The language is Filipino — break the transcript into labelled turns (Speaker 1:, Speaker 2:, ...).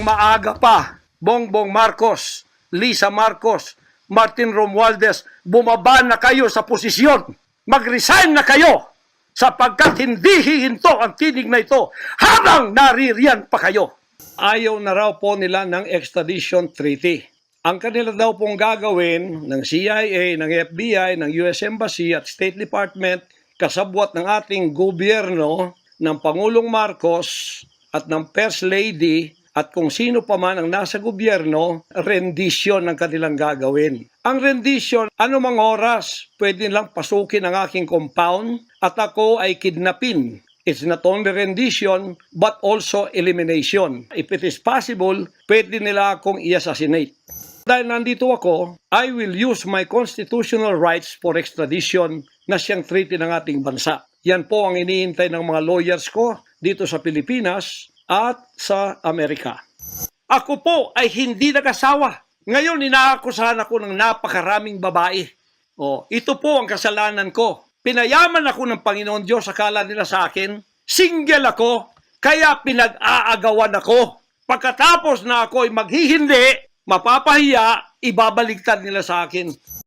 Speaker 1: maaga pa, Bongbong Marcos, Lisa Marcos, Martin Romualdez, bumaba na kayo sa posisyon. Mag-resign na kayo sapagkat hindi hihinto ang tinig na ito habang naririyan pa kayo. Ayaw na raw po nila ng extradition treaty. Ang kanila daw pong gagawin ng CIA, ng FBI, ng US Embassy at State Department, kasabwat ng ating gobyerno, ng Pangulong Marcos at ng First Lady at kung sino pa man ang nasa gobyerno, rendition ng kanilang gagawin. Ang rendition, anumang oras, pwede lang pasukin ang aking compound at ako ay kidnapin. It's not only rendition, but also elimination. If it is possible, pwede nila akong i-assassinate. Dahil nandito ako, I will use my constitutional rights for extradition na siyang treaty ng ating bansa. Yan po ang iniintay ng mga lawyers ko dito sa Pilipinas at sa Amerika. Ako po ay hindi nag-asawa. Ngayon, inaakusahan ako ng napakaraming babae. Ito po ang kasalanan ko. Pinayaman ako ng Panginoon Diyos, akala nila sa akin. Single ako, kaya pinag-aagawan ako. Pagkatapos na ako ay maghihindi, mapapahiya, ibabaligtad nila sa akin.